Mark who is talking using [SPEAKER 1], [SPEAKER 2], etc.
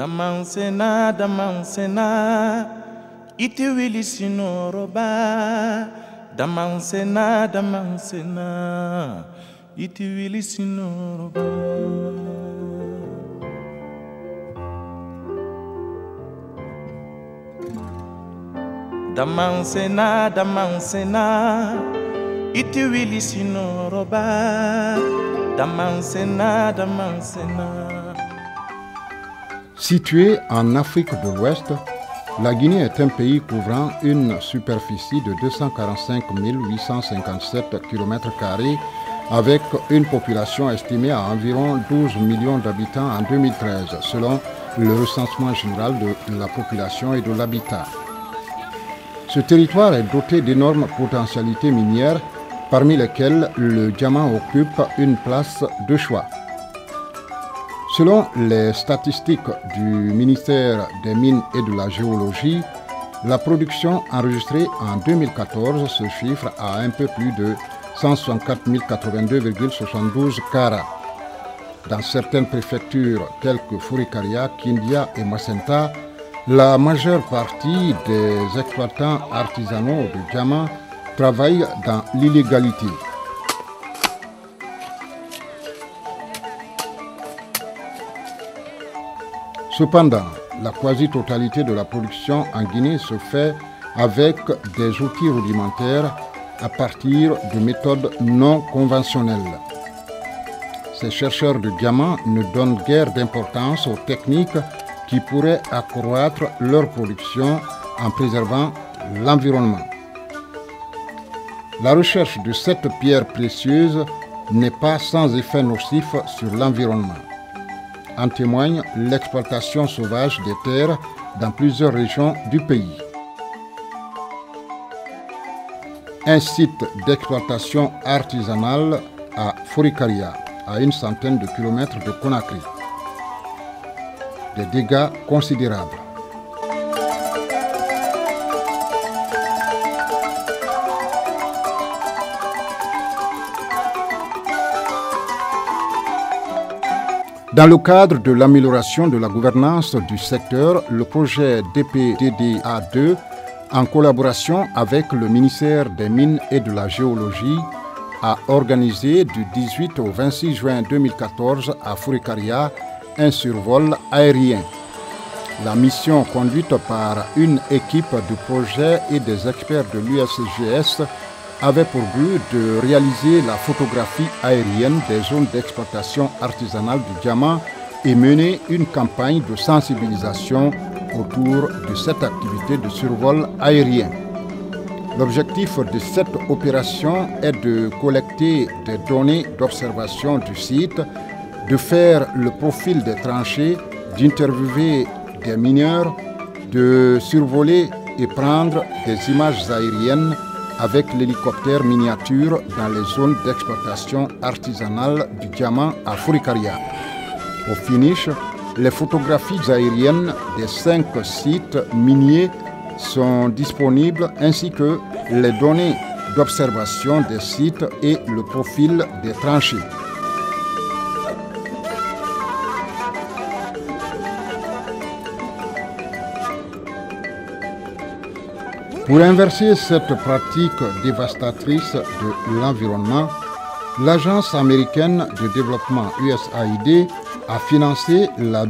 [SPEAKER 1] Damansena, iti wili sinoroba. Damansena, iti wili sinoroba. Damansena, iti wili sinoroba. Damansena.
[SPEAKER 2] Située en Afrique de l'Ouest, la Guinée est un pays couvrant une superficie de 245 857 km² avec une population estimée à environ 12 millions d'habitants en 2013, selon le recensement général de la population et de l'habitat. Ce territoire est doté d'énormes potentialités minières, parmi lesquelles le diamant occupe une place de choix. Selon les statistiques du ministère des Mines et de la Géologie, la production enregistrée en 2014 se chiffre à un peu plus de 164 082,72 carats. Dans certaines préfectures telles que Furikaria, Kindia et Macenta, la majeure partie des exploitants artisanaux de diamants travaillent dans l'illégalité. Cependant, la quasi-totalité de la production en Guinée se fait avec des outils rudimentaires à partir de méthodes non conventionnelles. Ces chercheurs de diamants ne donnent guère d'importance aux techniques qui pourraient accroître leur production en préservant l'environnement. La recherche de cette pierre précieuse n'est pas sans effet nocif sur l'environnement. En témoigne l'exploitation sauvage des terres dans plusieurs régions du pays. Un site d'exploitation artisanale à Furikaria, à une centaine de kilomètres de Conakry. Des dégâts considérables. Dans le cadre de l'amélioration de la gouvernance du secteur, le projet DPDDA2, en collaboration avec le ministère des Mines et de la Géologie, a organisé du 18 au 26 juin 2014 à Furikaria un survol aérien. La mission, conduite par une équipe du projet et des experts de l'USGS, avait pour but de réaliser la photographie aérienne des zones d'exploitation artisanale du diamant et mener une campagne de sensibilisation autour de cette activité de survol aérien. L'objectif de cette opération est de collecter des données d'observation du site, de faire le profil des tranchées, d'interviewer des mineurs, de survoler et prendre des images aériennes avec l'hélicoptère miniature dans les zones d'exploitation artisanale du diamant à Furikaria. Au finish, les photographies aériennes des 5 sites miniers sont disponibles ainsi que les données d'observation des sites et le profil des tranchées. Pour inverser cette pratique dévastatrice de l'environnement, l'Agence américaine de développement USAID a financé la